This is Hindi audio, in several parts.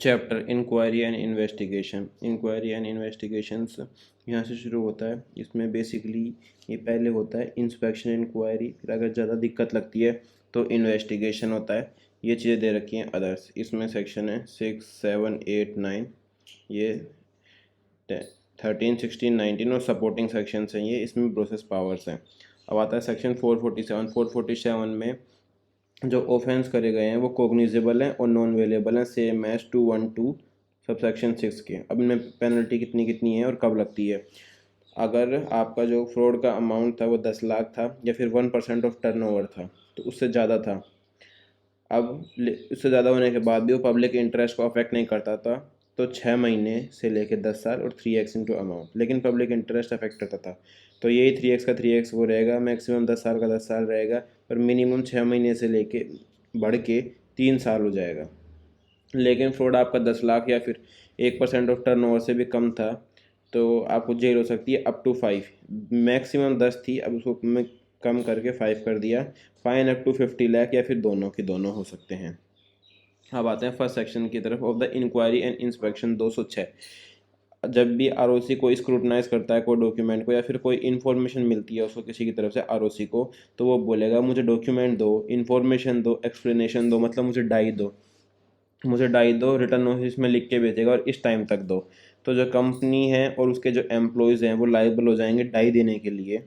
Chapter inquiry and investigation. Inquiry and investigations यहाँ से शुरू होता है। इसमें बेसिकली ये पहले होता है इंस्पेक्शन इंक्वायरी, फिर अगर ज़्यादा दिक्कत लगती है तो इन्वेस्टिगेशन होता है। ये चीज़ें दे रखी हैं अदर्स। इसमें सेक्शन है 6, 7, 8, 9, ये 13, 16, 19 और सपोर्टिंग सेक्शंस हैं। ये इसमें प्रोसेस पावर्स हैं। अब आता है सेक्शन 447। 447 में जो ऑफेंस करे गए हैं वो कोग्निजेबल हैं और नॉन वेलेबल हैं, सेम एज 212 सब सेक्शन 6 के। अब इनमें पेनल्टी कितनी कितनी है और कब लगती है। अगर आपका जो फ्रॉड का अमाउंट था वो 10 लाख था या फिर 1% ऑफ टर्नओवर था तो उससे ज़्यादा था। अब उससे ज़्यादा होने के बाद भी वो पब्लिक इंटरेस्ट को अफेक्ट नहीं करता था तो 6 महीने से लेकर 10 साल और 3x इंटू अमाउंट, लेकिन पब्लिक इंटरेस्ट अफेक्ट करता था तो यही 3x का 3x वो रहेगा, मैक्सिमम 10 साल का 10 साल रहेगा, पर मिनिमम 6 महीने से लेके बढ़ के 3 साल हो जाएगा। लेकिन फ्रॉड आपका 10 लाख या फिर 1% ऑफ टर्नओवर से भी कम था तो आपको जेल हो सकती है अप टू 5। मैक्सिमम 10 थी, अब उसको मैं कम करके 5 कर दिया। फाइन अप टू 50 लाख या फिर दोनों के दोनों हो सकते हैं। अब आते हैं फर्स्ट सेक्शन की तरफ of the inquiry and inspection 206। जब भी आरओसी को स्क्रूटनाइज करता है कोई डॉक्यूमेंट को या फिर कोई इन्फॉर्मेशन मिलती है उसको किसी की तरफ से आरओसी को, तो वो बोलेगा मुझे डॉक्यूमेंट दो, इन्फॉर्मेशन दो, एक्सप्लेनेशन दो, मतलब मुझे डाई दो, मुझे डाई दो, रिटर्न नोटिस में लिख के भेजेगा और इस टाइम तक दो। तो जो कंपनी है और उसके जो एम्प्लॉयज़ हैं वो लाइबल हो जाएंगे डाई देने के लिए।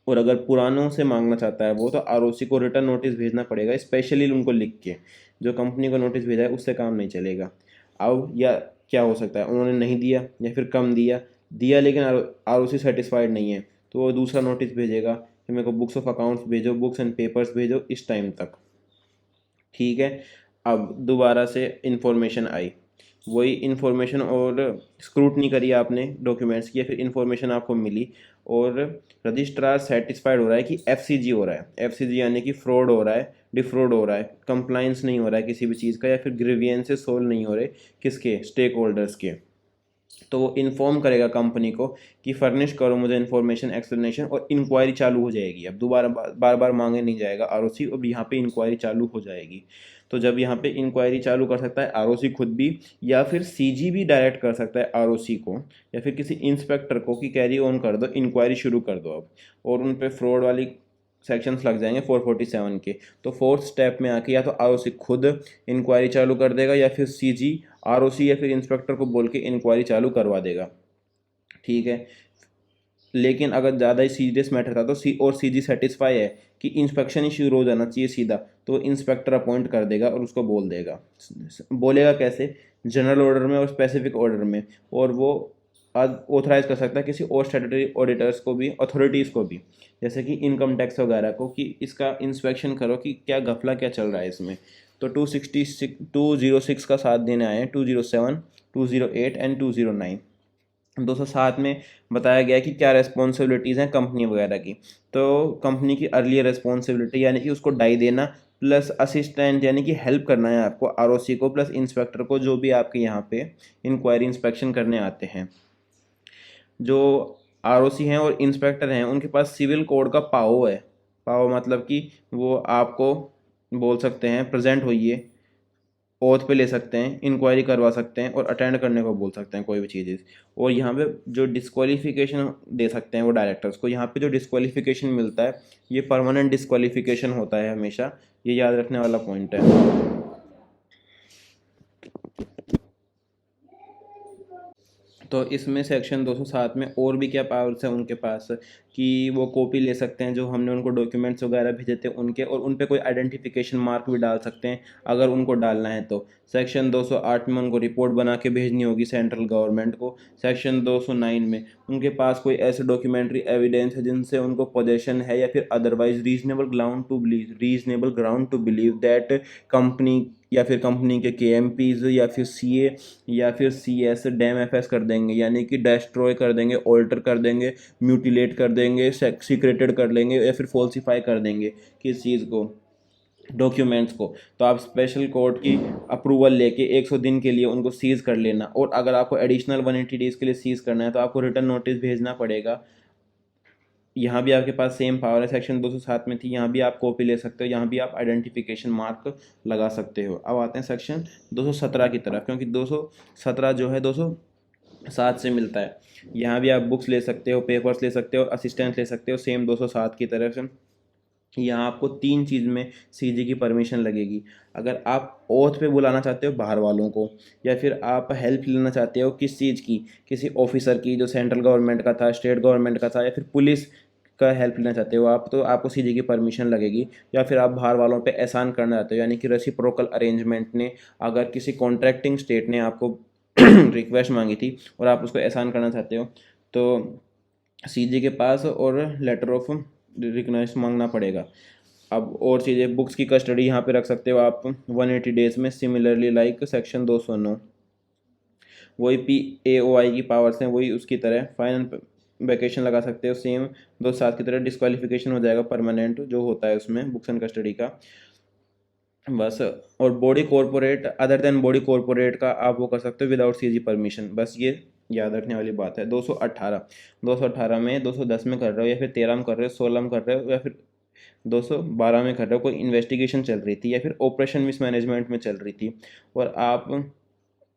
और अगर पुरानों से मांगना चाहता है वो तो आरओसी को रिटर्न नोटिस भेजना पड़ेगा, स्पेशली उनको लिख के। जो कंपनी को नोटिस भेजा है उससे काम नहीं चलेगा। अब या क्या हो सकता है, उन्होंने नहीं दिया या फिर कम दिया, दिया लेकिन आरओसी सेटिस्फाइड नहीं है तो वो दूसरा नोटिस भेजेगा कि मेरे को बुक्स ऑफ अकाउंट्स भेजो, बुक्स एंड पेपर्स भेजो इस टाइम तक। ठीक है। अब दोबारा से इंफॉर्मेशन आई, वही इंफॉर्मेशन और स्क्रूटनी करी आपने डॉक्यूमेंट्स की या फिर इंफॉर्मेशन आपको मिली और रजिस्ट्रार सेटिस्फाइड हो रहा है कि एफसीजी हो रहा है। एफसीजी यानी कि फ्रॉड हो रहा है, डिफ्रॉड हो रहा है, कंप्लाइंस नहीं हो रहा है किसी भी चीज़ का, या फिर ग्रीवियंसेस सोल्व नहीं हो रहे किसके, स्टेक होल्डर्स के। तो वो इन्फॉर्म करेगा कंपनी को कि फर्निश करो मुझे इन्फॉर्मेशन, एक्सप्लेनेशन, और इंक्वायरी चालू हो जाएगी। अब दोबारा बार बार मांगे नहीं जाएगा आरओसी, अब यहाँ पे इंक्वायरी चालू हो जाएगी। तो जब यहाँ पे इंक्वायरी चालू कर सकता है आरओसी खुद भी, या फिर सीजी भी डायरेक्ट कर सकता है आरओसी को या फिर किसी इंस्पेक्टर को कि कैरी ऑन कर दो, इंक्वायरी शुरू कर दो अब। और उन पे फ्रॉड वाली सेक्शंस लग जाएंगे 447 के। तो फोर्थ स्टेप में आके या तो आरओसी खुद इंक्वायरी चालू कर देगा या फिर सीजी आरओसी या फिर इंस्पेक्टर को बोल के इंक्वायरी चालू करवा देगा। ठीक है। लेकिन अगर ज़्यादा ही सीरियस मैटर था तो सीजी सेटिस्फाई है कि इंस्पेक्शन ही शुरू हो जाना चाहिए सीधा, तो इंस्पेक्टर अपॉइंट कर देगा और उसको बोल देगा। बोलेगा कैसे, जनरल ऑर्डर में और स्पेसिफिक ऑर्डर में। और वो ऑथराइज कर सकता है किसी और स्टैट्यूटरी ऑडिटर्स को भी, अथॉरिटीज़ को भी, जैसे कि इनकम टैक्स वगैरह को, कि इसका इंस्पेक्शन करो कि क्या घपला क्या चल रहा है इसमें। तो 206 का साथ देने आए हैं, 207, 208 एंड 209। 207 में बताया गया कि क्या रेस्पॉन्सिबिलिटीज़ हैं कंपनी वगैरह की। तो कंपनी की अर्लियर रेस्पॉन्सिबिलिटी यानी कि उसको डाई देना, प्लस असिस्टेंट यानी कि हेल्प करना है आपको आरओसी को, प्लस इंस्पेक्टर को जो भी आपके यहाँ पे इंक्वायरी इंस्पेक्शन करने आते हैं। जो आरओसी हैं और इंस्पेक्टर हैं उनके पास सिविल कोड का पाओ है। पाओ मतलब कि वो आपको बोल सकते हैं प्रेजेंट होइए, ओथ पे ले सकते हैं, इंक्वायरी करवा सकते हैं और अटेंड करने को बोल सकते हैं कोई भी चीज़। और यहाँ पे जो डिस्क्वालिफिकेशन दे सकते हैं वो डायरेक्टर्स को। यहाँ पे जो डिस्क्वालिफिकेशन मिलता है ये परमानेंट डिस्क्वालिफिकेशन होता है हमेशा, ये याद रखने वाला पॉइंट है। तो इसमें सेक्शन 207 में और भी क्या पावर्स हैं उनके पास, कि वो कॉपी ले सकते हैं जो हमने उनको डॉक्यूमेंट्स वगैरह भेजे थे उनके, और उन पे कोई आइडेंटिफिकेशन मार्क भी डाल सकते हैं अगर उनको डालना है तो। सेक्शन 208 में उनको रिपोर्ट बना के भेजनी होगी सेंट्रल गवर्नमेंट को। सेक्शन 209 में उनके पास कोई ऐसे डॉक्यूमेंट्री एविडेंस है जिनसे उनको पोजेशन है या फिर otherwise reasonable ground to believe that company या फिर कंपनी के केएमपीज या फिर सीए या फिर सीएस डैम एफएस कर देंगे, यानी कि डिस्ट्रॉय कर देंगे, ऑल्टर कर देंगे, म्यूटिलेट कर देंगे, सीक्रेटेड कर लेंगे या फिर फॉल्सिफाई कर देंगे किस चीज़ को, डॉक्यूमेंट्स को। तो आप स्पेशल कोर्ट की अप्रूवल लेके 100 दिन के लिए उनको सीज कर लेना। और अगर आपको एडिशनल 180 डेज़ के लिए सीज करना है तो आपको रिटर्न नोटिस भेजना पड़ेगा यहाँ भी आपके पास सेम पावर है, सेक्शन 207 में थी, यहाँ भी आप कॉपी ले सकते हो, यहाँ भी आप आइडेंटिफिकेशन मार्क लगा सकते हो। अब आते हैं सेक्शन 217 की तरफ, क्योंकि 217 जो है 207 से मिलता है। यहाँ भी आप बुक्स ले सकते हो, पेपर्स ले सकते हो, असिस्टेंट ले सकते हो, सेम 207 की तरफ से। यहाँ आपको 3 चीज़ में सीजी की परमिशन लगेगी। अगर आप ओथ पे बुलाना चाहते हो बाहर वालों को, या फिर आप हेल्प लेना चाहते हो किस चीज़ की, किसी ऑफिसर की जो सेंट्रल गवर्नमेंट का था, स्टेट गवर्नमेंट का था, या फिर पुलिस का हेल्प लेना चाहते हो आप, तो आपको सीजी की परमिशन लगेगी। या फिर आप बाहर वालों पे एहसान करना चाहते हो, यानी कि रेसिप्रोकल अरेंजमेंट ने, अगर किसी कॉन्ट्रैक्टिंग स्टेट ने आपको रिक्वेस्ट मांगी थी और आप उसको एहसान करना चाहते हो, तो सीजी के पास और लेटर ऑफ रिकग्नाइज मांगना पड़ेगा। अब और चीज़ें, बुक्स की कस्टडी यहाँ पे रख सकते हो आप 180 डेज में, सिमिलरली लाइक सेक्शन 209, वही PAOI की पावर्स हैं, वही उसकी तरह। फाइन वेकेशन लगा सकते हो सेम 207 की तरह, डिस्क्वालिफिकेशन हो जाएगा परमानेंट जो होता है उसमें बुक्स एंड कस्टडी का, बस। और body corporate, other than body corporate का आप वो कर सकते हो विदाउट सीजी परमिशन, बस ये याद रखने वाली बात है। 218 में 210 में कर रहे हो, या फिर 13 में कर रहे हो, 16 में कर रहे हो, या फिर 212 में कर रहे हो, कोई इन्वेस्टिगेशन चल रही थी या फिर ऑपरेशन मिसमैनेजमेंट में चल रही थी, और आप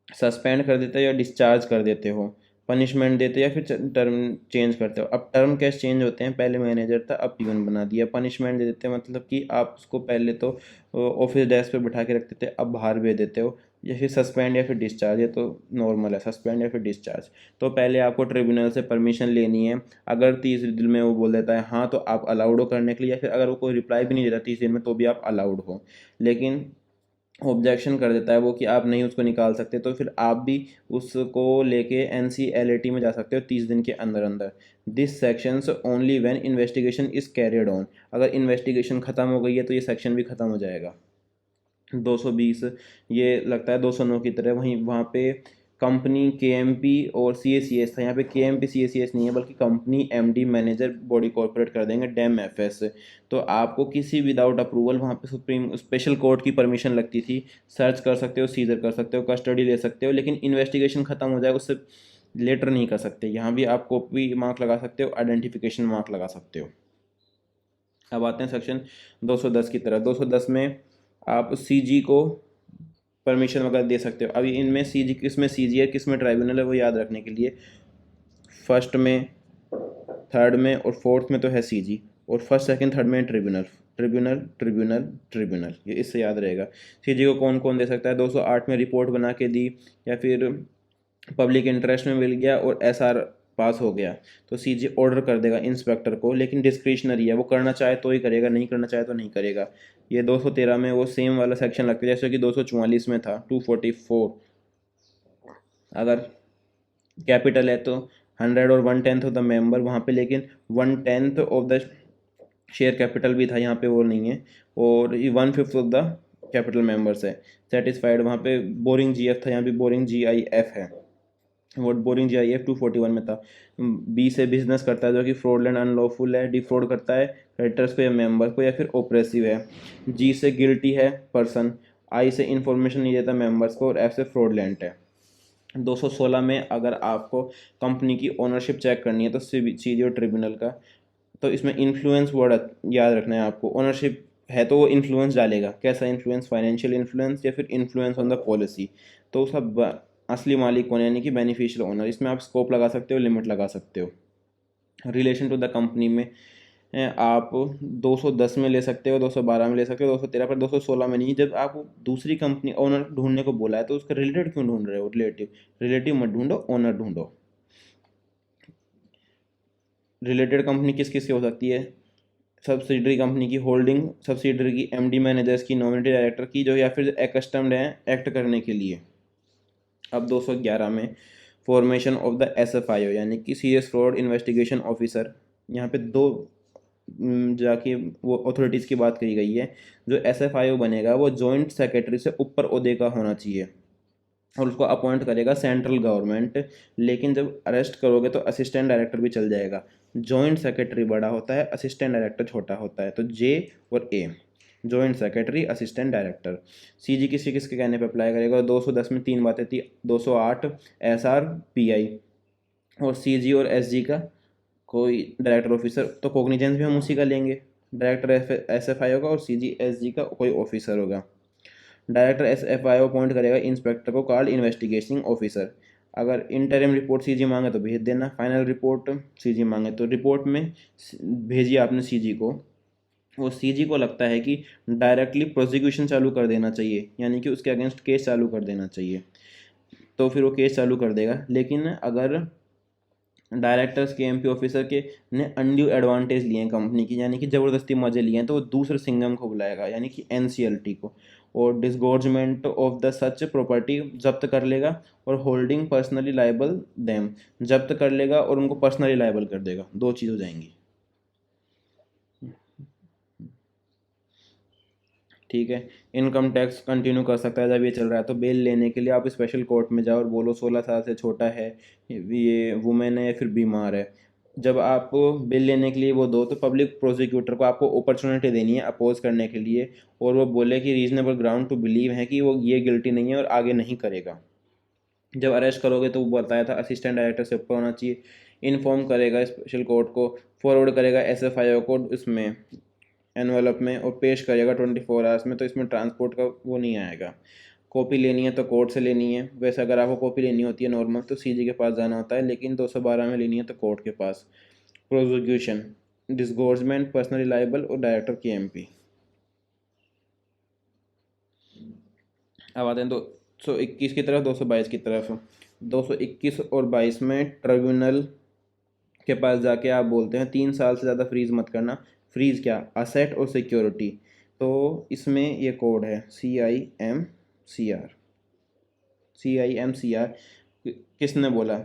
सस्पेंड कर देते हो या डिस्चार्ज कर देते हो, पनिशमेंट देते हो, या फिर टर्म चेंज करते हो। अब टर्म कैसे चेंज होते हैं, पहले मैनेजर था अब पीओन बना दिया। पनिशमेंट दे देते हैं मतलब कि आप उसको पहले तो ऑफिस डेस्क पे बिठा के रखते थे, अब बाहर भेज देते हो। या फिर सस्पेंड या फिर डिस्चार्ज, ये तो नॉर्मल है, सस्पेंड या फिर डिस्चार्ज। तो पहले आपको ट्रिब्यूनल से परमिशन लेनी है। अगर 30 दिन में वो बोल देता है हाँ, तो आप अलाउड हो करने के लिए, या फिर अगर वो कोई रिप्लाई भी नहीं देता 30 दिन में, तो भी आप अलाउड हो। लेकिन ऑब्जेक्शन कर देता है वो कि आप नहीं उसको निकाल सकते, तो फिर आप भी उसको लेके NCLAT में जा सकते हो 30 दिन के अंदर अंदर। This sections only when investigation is carried on, अगर इन्वेस्टिगेशन ख़त्म हो गई है तो ये सेक्शन भी ख़त्म हो जाएगा। 220 ये लगता है 209 की तरह, वहीं वहाँ पे कंपनी KMP और CACS था, यहाँ पे KMP CACS नहीं है, बल्कि company MD manager body corporate कर देंगे डैम FS। तो आपको किसी विदाउट अप्रूवल वहाँ पे सुप्रीम स्पेशल कोर्ट की परमिशन लगती थी, सर्च कर सकते हो, सीजर कर सकते हो, कस्टडी ले सकते हो, लेकिन इन्वेस्टिगेशन ख़त्म हो जाए उससे लेटर नहीं कर सकते। यहाँ भी आप कॉपी मार्क लगा सकते हो, आइडेंटिफिकेशन मार्क लगा सकते हो। अब आते हैं सेक्शन 210 की तरफ। 210 में आप CG को परमिशन वगैरह दे सकते हो। अभी इनमें सीजी किस में CG है, किस में ट्राइब्यूनल है, वो याद रखने के लिए फर्स्ट में, थर्ड में और फोर्थ में तो है CG, और फर्स्ट सेकंड थर्ड में ट्रिब्यूनल। ट्रिब्यूनल ट्रिब्यूनल ट्रिब्यूनल, ये इससे याद रहेगा। CG को कौन कौन दे सकता है, 208 में रिपोर्ट बना के दी, या फिर पब्लिक इंटरेस्ट में मिल गया और SR पास हो गया, तो CG ऑर्डर कर देगा इंस्पेक्टर को, लेकिन डिस्क्रिशनरी है, वो करना चाहे तो ही करेगा, नहीं करना चाहे तो नहीं करेगा। ये 213 में वो सेम वाला सेक्शन लगता है जैसे कि 244 में था 244। अगर कैपिटल है तो 100 और 1/10 ऑफ द मेंबर वहाँ पे, लेकिन 1/10 ऑफ द शेयर कैपिटल भी था, यहाँ पे वो नहीं है। और ये 1/5 ऑफ द कैपिटल मेंबर्स है। सेटिस्फाइड वहाँ पे बोरिंग GF था, यहाँ भी बोरिंग GIF है। वोट बोरिंग GIF 241 में था। B से बिजनेस करता है जो कि फ्रॉडलेंट अनलॉफुल है, डिफ्रॉड करता है क्रेडिटर्स को या मेंबर को, या फिर ओप्रेसिव है। G से गिल्टी है पर्सन। I से इंफॉर्मेशन नहीं देता मेंबर्स को, और F से फ्रॉडलेंट है। 216 में अगर आपको कंपनी की ओनरशिप चेक करनी है तो CG और ट्रिब्यूनल का, तो इसमें इन्फ्लुएंस वर्ड याद रखना है आपको। ओनरशिप है तो वो इन्फ्लुएंस डालेगा, कैसा इन्फ्लुएंस, फाइनेंशियल इन्फ्लुएंस या फिर इन्फ्लुएंस ऑन द पॉलिसी। तो उसका असली मालिक कौन है, यानी कि बेनिफिशियल ओनर। इसमें आप स्कोप लगा सकते हो, लिमिट लगा सकते हो। रिलेशन टू द कंपनी में आप 210 में ले सकते हो, 212 में ले सकते हो, 213 पर, 216 में नहीं। जब आप दूसरी कंपनी ओनर ढूंढने को बोला है तो उसका रिलेटेड क्यों ढूंढ रहे हो, रिलेटिव। रिलेटिव मत ढूंढो, ओनर ढूंढो। रिलेटेड कंपनी किस किस की हो सकती है, सब्सिडरी कंपनी की, होल्डिंग सब्सिडरी की, MD मैनेजर्स की, नॉमिनेटेड डायरेक्टर की, जो या फिर एकस्टम्ड हैं एक्ट करने के लिए। अब 211 में फॉर्मेशन ऑफ द SFIO, यानी कि सीरियस फ्रॉड इन्वेस्टिगेशन ऑफिसर। यहाँ पे दो जाके वो अथॉरिटीज़ की बात करी गई है। जो SFIO बनेगा वो जॉइंट सेक्रेटरी से ऊपर ओहदे का होना चाहिए, और उसको अपॉइंट करेगा सेंट्रल गवर्नमेंट। लेकिन जब अरेस्ट करोगे तो असिस्टेंट डायरेक्टर भी चल जाएगा। जॉइंट सेक्रेटरी बड़ा होता है, असिस्टेंट डायरेक्टर छोटा होता है, तो J और A, joint secretary, assistant director. CG किसी किसके कहने पे अप्लाई करेगा, 210 में 3 बातें थी, 208 SR PI, और CG और SG का कोई डायरेक्टर ऑफिसर, तो कोग्निजेंस भी हम उसी का लेंगे। डायरेक्टर SFI होगा और CGSG का कोई ऑफिसर होगा। डायरेक्टर SFI अपॉइंट करेगा इंस्पेक्टर को कॉल्ड इन्वेस्टिगेटिंग ऑफिसर। अगर इंटरिम रिपोर्ट CG मांगे तो भेज देना, फाइनल रिपोर्ट CG मांगे तो रिपोर्ट में भेजिए आपने CG को, और CG को लगता है कि डायरेक्टली प्रोसिक्यूशन चालू कर देना चाहिए, यानी कि उसके अगेंस्ट केस चालू कर देना चाहिए, तो फिर वो केस चालू कर देगा। लेकिन अगर डायरेक्टर्स KMP ऑफिसर के ने अनड्यू एडवांटेज लिए हैं कंपनी की, यानी कि ज़बरदस्ती मजे लिए हैं, तो वो दूसरे सिंगम को बुलाएगा, यानी कि NCLT को, और डिसगॉर्जमेंट ऑफ द सच प्रॉपर्टी जब्त कर लेगा, और होल्डिंग पर्सनली लाइबल देम, जब्त कर लेगा और उनको पर्सनली लाइबल कर देगा। दो चीज़ हो जाएंगी। ठीक है। इनकम टैक्स कंटिन्यू कर सकता है जब ये चल रहा है, तो बेल लेने के लिए आप स्पेशल कोर्ट में जाओ और बोलो 16 साल से छोटा है, ये वुमेन है या फिर बीमार है। जब आप बिल लेने के लिए वो दो, तो पब्लिक प्रोसिक्यूटर को आपको अपॉर्चुनिटी देनी है अपोज करने के लिए, और वो बोले कि रीजनेबल ग्राउंड टू बिलीव है कि वो ये गिल्टी नहीं है और आगे नहीं करेगा। जब अरेस्ट करोगे तो वो बताया था असिस्टेंट डायरेक्टर से ऊपर होना चाहिए, इन्फॉर्म करेगा स्पेशल कोर्ट को, फॉरवर्ड करेगा SFIO को इसमें एनवलप में, और पेश करेगा 24 आवर्स में, तो इसमें ट्रांसपोर्ट का वो नहीं आएगा। कॉपी लेनी है तो कोर्ट से लेनी है, वैसे अगर आपको कॉपी लेनी होती है नॉर्मल तो CG के पास जाना होता है, लेकिन 212 में लेनी है तो कोर्ट के पास। प्रोसिक्यूशन, डिसगोर्जमेंट, पर्सनली लाइबल और डायरेक्टर KMP। अब आते हैं 221 की तरफ, 222 की तरफ। 221 और 22 में ट्रिब्यूनल के पास जाके आप बोलते हैं 3 साल से ज़्यादा फ्रीज मत करना। फ्रीज क्या, असेट और सिक्योरिटी। तो इसमें ये कोड है CIMCR। CIMCR किसने बोला,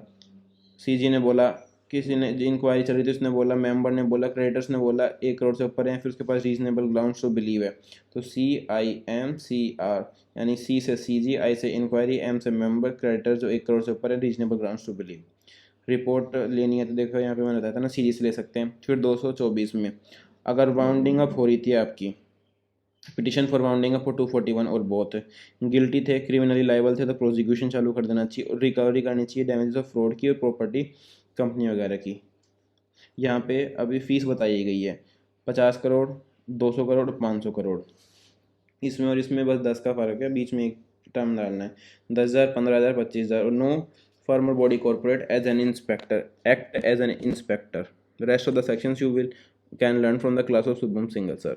CG ने बोला, किसी ने इंक्वायरी चल रही थी उसने बोला, मेंबर ने बोला, क्रेडिटर्स ने बोला 1 करोड़ से ऊपर है, फिर उसके पास रीजनेबल ग्राउंड्स टू बिलीव है। तो CIMCR, यानी C से CG, I से इंक्वायरी, M से मेंबर, क्रेडिटर जो 1 करोड़ से ऊपर है, reasonable grounds to believe. Report लेनी है तो देखो यहाँ पे मैंने बताया था ना, CG से ले सकते हैं। फिर 224 में, अगर वाउंडिंग अप हो रही थी आपकी, petition for wounding up for 241 और बोथ गिल्टी थे, क्रिमिनली लाइबल थे, तो प्रोसिक्यूशन चालू कर देना चाहिए, और रिकवरी करनी चाहिए डैमेजेस ऑफ फ्रॉड की और प्रॉपर्टी कंपनी वगैरह की। यहाँ पे अभी फीस बताई गई है 50 करोड़, 200 करोड़, 500 करोड़। इसमें और इसमें बस 10 का फ़र्क है, बीच में एक टर्म डालना है, 10,000, 15,000, 25,000। और no former body corporate as an inspector, act as an inspector. The rest of the sections you will can learn from the class of Subham Singhal sir.